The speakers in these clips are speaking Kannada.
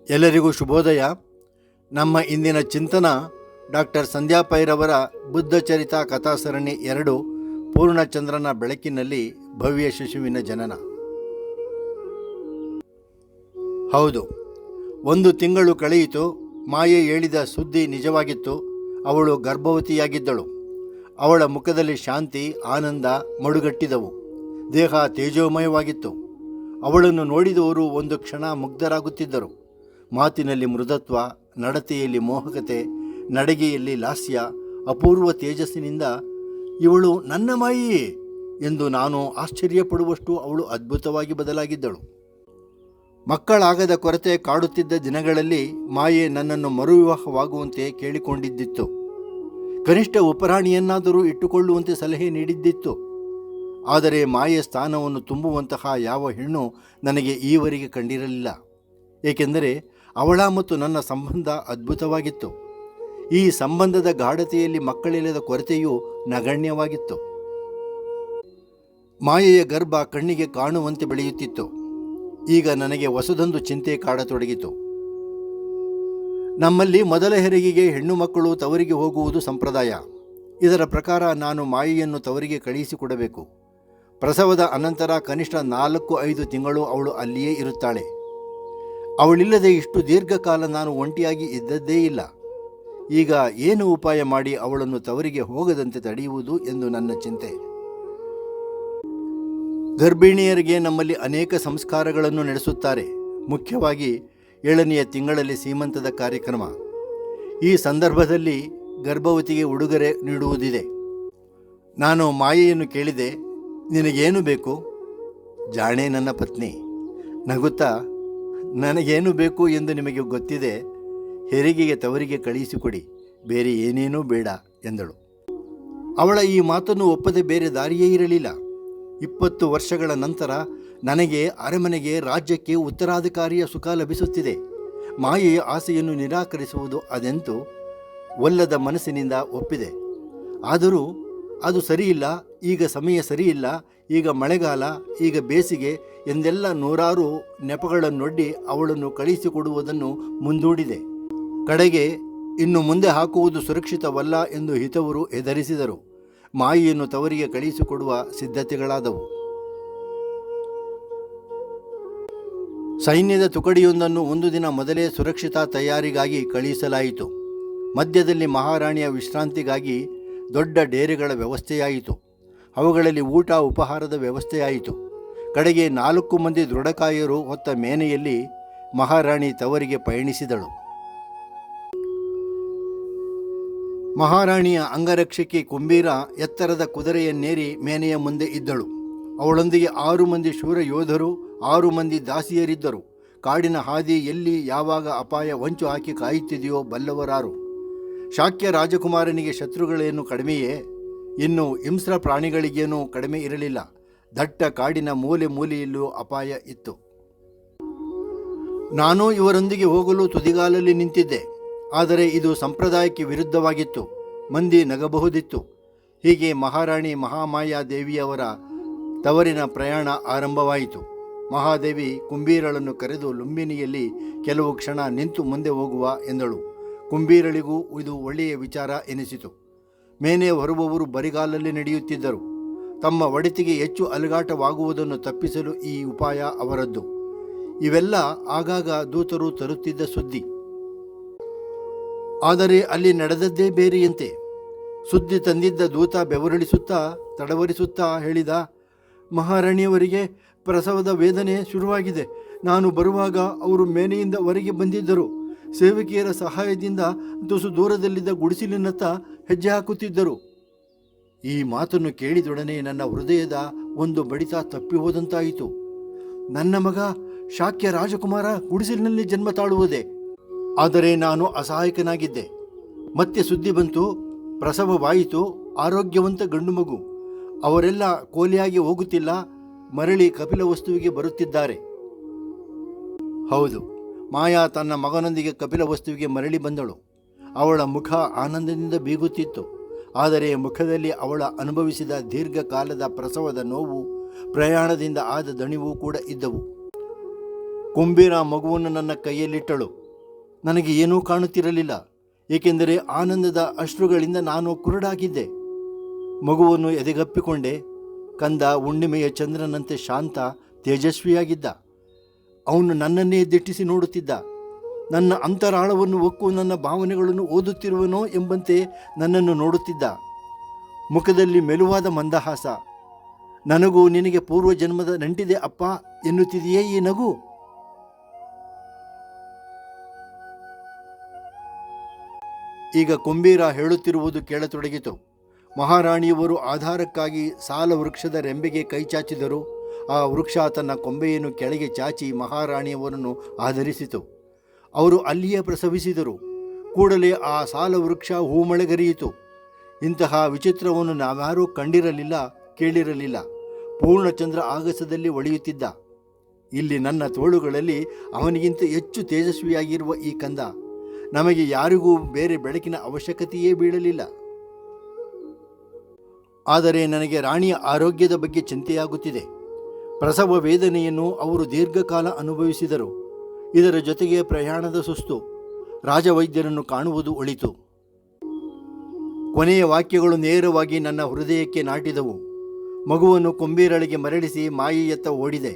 ಎಲ್ಲರಿಗೂ ಶುಭೋದಯ. ನಮ್ಮ ಇಂದಿನ ಚಿಂತನ ಡಾಕ್ಟರ್ ಸಂಧ್ಯಾ ಪೈರವರ ಬುದ್ಧಚರಿತ ಕಥಾಸರಣಿ 2 ಪೂರ್ಣಚಂದ್ರನ ಬೆಳಕಿನಲ್ಲಿ ಭವ್ಯ ಶಿಶುವಿನ ಜನನ. ಹೌದು, 1 ತಿಂಗಳು ಕಳೆಯಿತು. ಮಾಯೆ ಹೇಳಿದ ಸುದ್ದಿ ನಿಜವಾಗಿತ್ತು. ಅವಳು ಗರ್ಭವತಿಯಾಗಿದ್ದಳು. ಅವಳ ಮುಖದಲ್ಲಿ ಶಾಂತಿ, ಆನಂದ ಮಡುಗಟ್ಟಿದವು. ದೇಹ ತೇಜೋಮಯವಾಗಿತ್ತು. ಅವಳನ್ನು ನೋಡಿದವರು ಒಂದು ಕ್ಷಣ ಮುಗ್ಧರಾಗುತ್ತಿದ್ದರು. ಮಾತಿನಲ್ಲಿ ಮೃದುತ್ವ, ನಡತೆಯಲ್ಲಿ ಮೋಹಕತೆ, ನಡಿಗೆಯಲ್ಲಿ ಲಾಸ್ಯ, ಅಪೂರ್ವ ತೇಜಸ್ಸಿನಿಂದ ಇವಳು ನನ್ನ ಮಾಯೆಯೇ ಎಂದು ನಾನು ಆಶ್ಚರ್ಯಪಡುವಷ್ಟು ಅವಳು ಅದ್ಭುತವಾಗಿ ಬದಲಾಗಿದ್ದಳು. ಮಕ್ಕಳಾಗದ ಕೊರತೆ ಕಾಡುತ್ತಿದ್ದ ದಿನಗಳಲ್ಲಿ ಮಾಯೆ ನನ್ನನ್ನು ಮರುವಿವಾಹವಾಗುವಂತೆ ಕೇಳಿಕೊಂಡಿದ್ದಿತ್ತು. ಕನಿಷ್ಠ ಉಪರಾಣಿಯನ್ನಾದರೂ ಇಟ್ಟುಕೊಳ್ಳುವಂತೆ ಸಲಹೆ ನೀಡಿದ್ದಿತ್ತು. ಆದರೆ ಮಾಯೆ ಸ್ಥಾನವನ್ನು ತುಂಬುವಂತಹ ಯಾವ ಹೆಣ್ಣು ನನಗೆ ಈವರೆಗೆ ಕಂಡಿರಲಿಲ್ಲ. ಏಕೆಂದರೆ ಅವಳ ಮತ್ತು ನನ್ನ ಸಂಬಂಧ ಅದ್ಭುತವಾಗಿತ್ತು. ಈ ಸಂಬಂಧದ ಗಾಢತೆಯಲ್ಲಿ ಮಕ್ಕಳಿಲ್ಲದ ಕೊರತೆಯೂ ನಗಣ್ಯವಾಗಿತ್ತು. ಮಾಯೆಯ ಗರ್ಭ ಕಣ್ಣಿಗೆ ಕಾಣುವಂತೆ ಬೆಳೆಯುತ್ತಿತ್ತು. ಈಗ ನನಗೆ ಹೊಸದೊಂದು ಚಿಂತೆ ಕಾಡತೊಡಗಿತು. ನಮ್ಮಲ್ಲಿ ಮೊದಲ ಹೆರಿಗೆಗೆ ಹೆಣ್ಣು ಮಕ್ಕಳು ತವರಿಗೆ ಹೋಗುವುದು ಸಂಪ್ರದಾಯ. ಇದರ ಪ್ರಕಾರ ನಾನು ಮಾಯೆಯನ್ನು ತವರಿಗೆ ಕಳುಹಿಸಿಕೊಡಬೇಕು. ಪ್ರಸವದ ಅನಂತರ ಕನಿಷ್ಠ 4-5 ತಿಂಗಳು ಅವಳು ಅಲ್ಲಿಯೇ ಇರುತ್ತಾಳೆ. ಅವಳಿಲ್ಲದೆ ಇಷ್ಟು ದೀರ್ಘಕಾಲ ನಾನು ಒಂಟಿಯಾಗಿ ಇದ್ದದ್ದೇ ಇಲ್ಲ. ಈಗ ಏನು ಉಪಾಯ ಮಾಡಿ ಅವಳನ್ನು ತವರಿಗೆ ಹೋಗದಂತೆ ತಡೆಯುವುದು ಎಂದು ನನ್ನ ಚಿಂತೆ. ಗರ್ಭಿಣಿಯರಿಗೆ ನಮ್ಮಲ್ಲಿ ಅನೇಕ ಸಂಸ್ಕಾರಗಳನ್ನು ನಡೆಸುತ್ತಾರೆ. ಮುಖ್ಯವಾಗಿ 7ನೆಯ ತಿಂಗಳಲ್ಲಿ ಸೀಮಂತದ ಕಾರ್ಯಕ್ರಮ. ಈ ಸಂದರ್ಭದಲ್ಲಿ ಗರ್ಭವತಿಗೆ ಉಡುಗೊರೆ ನೀಡುವುದಿದೆ. ನಾನು ಮಾಯೆಯನ್ನು ಕೇಳಿದೆ, ನಿನಗೇನು ಬೇಕು? ಜಾಣೆ ನನ್ನ ಪತ್ನಿ ನಗುತ್ತಾ, ನನಗೇನು ಬೇಕು ಎಂದು ನಿಮಗೆ ಗೊತ್ತಿದೆ. ಹೆರಿಗೆಗೆ ತವರಿಗೆ ಕಳುಹಿಸಿಕೊಡಿ, ಬೇರೆ ಏನೇನೂ ಬೇಡ ಎಂದಳು. ಅವಳ ಈ ಮಾತನ್ನು ಒಪ್ಪದೆ ಬೇರೆ ದಾರಿಯೇ ಇರಲಿಲ್ಲ. 20 ವರ್ಷಗಳ ನಂತರ ನನಗೆ ಅರಮನೆಗೆ, ರಾಜ್ಯಕ್ಕೆ ಉತ್ತರಾಧಿಕಾರಿಯ ಸುಖ ಲಭಿಸುತ್ತಿದೆ. ಮಾಯೆಯ ಆಸೆಯನ್ನು ನಿರಾಕರಿಸುವುದು ಅದೆಂತೂ ಒಲ್ಲದ ಮನಸ್ಸಿನಿಂದ ಒಪ್ಪಿದೆ. ಆದರೂ ಅದು ಸರಿಯಿಲ್ಲ, ಈಗ ಸಮಯ ಸರಿಯಿಲ್ಲ, ಈಗ ಮಳೆಗಾಲ, ಈಗ ಬೇಸಿಗೆ ಎಂದೆಲ್ಲ ನೂರಾರು ನೆಪಗಳನ್ನೊಡ್ಡಿ ಅವಳನ್ನು ಕಳುಹಿಸಿಕೊಡುವುದನ್ನು ಮುಂದೂಡಿದೆ. ಕಡೆಗೆ ಇನ್ನು ಮುಂದೆ ಹಾಕುವುದು ಸುರಕ್ಷಿತವಲ್ಲ ಎಂದು ಹಿತವರು ಹೆದರಿಸಿದರು. ಮಾಯೆಯನ್ನು ತವರಿಗೆ ಕಳುಹಿಸಿಕೊಡುವ ಸಿದ್ಧತೆಗಳಾದವು. ಸೈನ್ಯದ ತುಕಡಿಯೊಂದನ್ನು 1 ದಿನ ಮೊದಲೇ ಸುರಕ್ಷಿತ ತಯಾರಿಗಾಗಿ ಕಳುಹಿಸಲಾಯಿತು. ಮಧ್ಯದಲ್ಲಿ ಮಹಾರಾಣಿಯ ವಿಶ್ರಾಂತಿಗಾಗಿ ದೊಡ್ಡ ಡೇರೆಗಳ ವ್ಯವಸ್ಥೆಯಾಯಿತು. ಅವುಗಳಲ್ಲಿ ಊಟ ಉಪಹಾರದ ವ್ಯವಸ್ಥೆಯಾಯಿತು. ಕಡೆಗೆ 4 ಮಂದಿ ದೃಢಕಾಯರು ಹೊತ್ತ ಮೇನೆಯಲ್ಲಿ ಮಹಾರಾಣಿ ತವರಿಗೆ ಪಯಣಿಸಿದಳು. ಮಹಾರಾಣಿಯ ಅಂಗರಕ್ಷಕಿ ಕುಂಬೀರ ಎತ್ತರದ ಕುದುರೆಯನ್ನೇರಿ ಮೇನೆಯ ಮುಂದೆ ಇದ್ದಳು. ಅವಳೊಂದಿಗೆ 6 ಮಂದಿ ಶೂರ ಯೋಧರು, 6 ಮಂದಿ ದಾಸಿಯರಿದ್ದರು. ಕಾಡಿನ ಹಾದಿ ಎಲ್ಲಿ ಯಾವಾಗ ಅಪಾಯ ಹೊಂಚು ಹಾಕಿ ಕಾಯುತ್ತಿದೆಯೋ ಬಲ್ಲವರಾರು. ಶಾಕ್ಯ ರಾಜಕುಮಾರನಿಗೆ ಶತ್ರುಗಳೇನು ಕಡಿಮೆಯೇ? ಇನ್ನು ಹಿಂಸ್ರ ಪ್ರಾಣಿಗಳಿಗೇನೂ ಕಡಿಮೆ ಇರಲಿಲ್ಲ. ದಟ್ಟ ಕಾಡಿನ ಮೂಲೆ ಮೂಲೆಯಲ್ಲೂ ಅಪಾಯ ಇತ್ತು. ನಾನು ಇವರೊಂದಿಗೆ ಹೋಗಲು ತುದಿಗಾಲಲ್ಲಿ ನಿಂತಿದ್ದೆ. ಆದರೆ ಇದು ಸಂಪ್ರದಾಯಕ್ಕೆ ವಿರುದ್ಧವಾಗಿತ್ತು. ಮಂದಿ ನಗಬಹುದಿತ್ತು. ಹೀಗೆ ಮಹಾರಾಣಿ ಮಹಾಮಾಯಾದೇವಿಯವರ ತವರಿನ ಪ್ರಯಾಣ ಆರಂಭವಾಯಿತು. ಮಹಾದೇವಿ ಕುಂಬೀರಳನ್ನು ಕರೆದು ಲುಂಬಿನಿಯಲ್ಲಿ ಕೆಲವು ಕ್ಷಣ ನಿಂತು ಮುಂದೆ ಹೋಗುವ ಎಂದಳು. ಕುಂಬೀರಳಿಗೂ ಇದು ಒಳ್ಳೆಯ ವಿಚಾರ ಎನಿಸಿತು. ಮೇನೆ ಹೊರುವವರು ಬರಿಗಾಲಲ್ಲಿ ನಡೆಯುತ್ತಿದ್ದರು. ತಮ್ಮ ಒಡೆತಿಗೆ ಹೆಚ್ಚು ಅಲುಗಾಟವಾಗುವುದನ್ನು ತಪ್ಪಿಸಲು ಈ ಉಪಾಯ ಅವರದ್ದು. ಇವೆಲ್ಲ ಆಗಾಗ ದೂತರು ತರುತ್ತಿದ್ದ ಸುದ್ದಿ. ಆದರೆ ಅಲ್ಲಿ ನಡೆದದ್ದೇ ಬೇರೆಯಂತೆ. ಸುದ್ದಿ ತಂದಿದ್ದ ದೂತ ಬೆವರಿಳಿಸುತ್ತಾ ತಡವರಿಸುತ್ತಾ ಹೇಳಿದ, ಮಹಾರಾಣಿಯವರಿಗೆ ಪ್ರಸವದ ವೇದನೆ ಶುರುವಾಗಿದೆ. ನಾನು ಬರುವಾಗ ಅವರು ಮೇನೆಯಿಂದ ಹೊರಗೆ ಬಂದಿದ್ದರು. ಸೇವಕಿಯರ ಸಹಾಯದಿಂದ ತುಸು ದೂರದಲ್ಲಿದ್ದ ಗುಡಿಸಲಿನತ್ತ ಹೆಜ್ಜೆ ಹಾಕುತ್ತಿದ್ದರು. ಈ ಮಾತನ್ನು ಕೇಳಿದೊಡನೆ ನನ್ನ ಹೃದಯದ ಒಂದು ಬಡಿತ ತಪ್ಪಿ ಹೋದಂತಾಯಿತು. ನನ್ನ ಮಗ ಶಾಕ್ಯ ರಾಜಕುಮಾರ ಗುಡಿಸಲಿನಲ್ಲಿ ಜನ್ಮ ತಾಳುವುದೇ? ಆದರೆ ನಾನು ಅಸಹಾಯಕನಾಗಿದ್ದೆ. ಮತ್ತೆ ಸುದ್ದಿ ಬಂತು, ಪ್ರಸವವಾಯಿತು, ಆರೋಗ್ಯವಂತ ಗಂಡು ಮಗು. ಅವರೆಲ್ಲ ಕೋಲಿಯಾಗಿ ಹೋಗುತ್ತಿಲ್ಲ, ಮರಳಿ ಕಪಿಲವಸ್ತುವಿಗೆ ಬರುತ್ತಿದ್ದಾರೆ. ಹೌದು, ಮಾಯಾ ತನ್ನ ಮಗನೊಂದಿಗೆ ಕಪಿಲವಸ್ತುವಿಗೆ ಮರಳಿ ಬಂದಳು. ಅವಳ ಮುಖ ಆನಂದದಿಂದ ಬೀಗುತ್ತಿತ್ತು. ಆದರೆ ಮುಖದಲ್ಲಿ ಅವಳ ಅನುಭವಿಸಿದ ದೀರ್ಘಕಾಲದ ಪ್ರಸವದ ನೋವು, ಪ್ರಯಾಣದಿಂದ ಆದ ದಣಿವು ಕೂಡ ಇದ್ದವು. ಕೊಂಬೀರ ಮಗುವನ್ನು ನನ್ನ ಕೈಯಲ್ಲಿಟ್ಟಳು. ನನಗೆ ಏನೂ ಕಾಣುತ್ತಿರಲಿಲ್ಲ, ಏಕೆಂದರೆ ಆನಂದದ ಅಶ್ರುಗಳಿಂದ ನಾನು ಕುರುಡಾಗಿದ್ದೆ. ಮಗುವನ್ನು ಎದೆಗಪ್ಪಿಕೊಂಡೆ. ಕಂದ ಹುಣ್ಣಿಮೆಯ ಚಂದ್ರನಂತೆ ಶಾಂತ, ತೇಜಸ್ವಿಯಾಗಿದ್ದ. ಅವನು ನನ್ನನ್ನೇ ದಿಟ್ಟಿಸಿ ನೋಡುತ್ತಿದ್ದ. ನನ್ನ ಅಂತರಾಳವನ್ನು ಒಕ್ಕು ನನ್ನ ಭಾವನೆಗಳನ್ನು ಓದುತ್ತಿರುವನೋ ಎಂಬಂತೆ ನನ್ನನ್ನು ನೋಡುತ್ತಿದ್ದ. ಮುಖದಲ್ಲಿ ಮೆಲುವಾದ ಮಂದಹಾಸ. ನನಗೂ ನಿನಗೆ ಪೂರ್ವಜನ್ಮದ ನಂಟಿದೆ ಅಪ್ಪ ಎನ್ನುತ್ತಿದೆಯೇ ಈ ನಗು? ಈಗ ಕೊಂಬೀರ ಹೇಳುತ್ತಿರುವುದು ಕೇಳತೊಡಗಿತು. ಮಹಾರಾಣಿಯವರು ಆಧಾರಕ್ಕಾಗಿ ಸಾಲ ವೃಕ್ಷದ ರೆಂಬೆಗೆ ಕೈಚಾಚಿದರು. ಆ ವೃಕ್ಷ ತನ್ನ ಕೊಂಬೆಯನ್ನು ಕೆಳಗೆ ಚಾಚಿ ಮಹಾರಾಣಿಯವರನ್ನು ಆಧರಿಸಿತು. ಅವರು ಅಲ್ಲಿಯೇ ಪ್ರಸವಿಸಿದರು. ಕೂಡಲೇ ಆ ಸಾಲ ವೃಕ್ಷ ಹೂಮಳೆಗರಿಯಿತು. ಇಂತಹ ವಿಚಿತ್ರವನ್ನು ನಾವ್ಯಾರೂ ಕಂಡಿರಲಿಲ್ಲ, ಕೇಳಿರಲಿಲ್ಲ. ಪೂರ್ಣಚಂದ್ರ ಆಗಸದಲ್ಲಿ ಒಳೆಯುತ್ತಿದ್ದ. ಇಲ್ಲಿ ನನ್ನ ತೋಳುಗಳಲ್ಲಿ ಅವನಿಗಿಂತ ಹೆಚ್ಚು ತೇಜಸ್ವಿಯಾಗಿರುವ ಈ ಕಂದ. ನಮಗೆ ಯಾರಿಗೂ ಬೇರೆ ಬೆಳಕಿನ ಅವಶ್ಯಕತೆಯೇ ಬೀಳಲಿಲ್ಲ. ಆದರೆ ನನಗೆ ರಾಣಿಯ ಆರೋಗ್ಯದ ಬಗ್ಗೆ ಚಿಂತೆಯಾಗುತ್ತಿದೆ. ಪ್ರಸವ ವೇದನೆಯನ್ನು ಅವರು ದೀರ್ಘಕಾಲ ಅನುಭವಿಸಿದರು. ಇದರ ಜೊತೆಗೆ ಪ್ರಯಾಣದ ಸುಸ್ತು. ರಾಜವೈದ್ಯರನ್ನು ಕಾಣುವುದು ಒಳಿತು. ಕೊನೆಯ ವಾಕ್ಯಗಳು ನೇರವಾಗಿ ನನ್ನ ಹೃದಯಕ್ಕೆ ನಾಟಿದವು. ಮಗುವನ್ನು ಕೊಂಬೀರಳಿಗೆ ಮರಳಿಸಿ ಮಾಯೆಯತ್ತ ಓಡಿದೆ.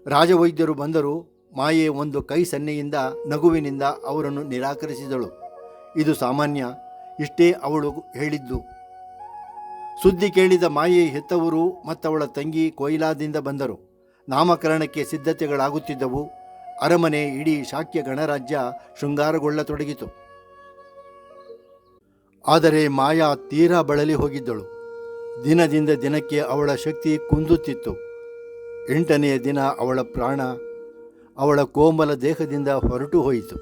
ರಾಜವೈದ್ಯರು ಬಂದರು. ಮಾಯೆ ಒಂದು ಕೈ ಸನ್ನೆಯಿಂದ, ನಗುವಿನಿಂದ ಅವರನ್ನು ನಿರಾಕರಿಸಿದಳು. ಇದು ಸಾಮಾನ್ಯ, ಇಷ್ಟೇ ಅವಳು ಹೇಳಿದ್ದು. ಸುದ್ದಿ ಕೇಳಿದ ಮಾಯೆ ಹೆತ್ತವರು ಮತ್ತವಳ ತಂಗಿ ಕೊಯ್ಲಾದಿಂದ ಬಂದರು. ನಾಮಕರಣಕ್ಕೆ ಸಿದ್ಧತೆಗಳಾಗುತ್ತಿದ್ದವು. ಅರಮನೆ, ಇಡೀ ಶಾಕ್ಯ ಗಣರಾಜ್ಯ ಶೃಂಗಾರಗೊಳ್ಳತೊಡಗಿತು. ಆದರೆ ಮಾಯಾ ತೀರಾ ಬಳಲಿ ಹೋಗಿದ್ದಳು. ದಿನದಿಂದ ದಿನಕ್ಕೆ ಅವಳ ಶಕ್ತಿ ಕುಂದುತ್ತಿತ್ತು. 8ನೆಯ ದಿನ ಅವಳ ಪ್ರಾಣ ಅವಳ ಕೋಮಲ ದೇಹದಿಂದ ಹೊರಟು ಹೋಯಿತು.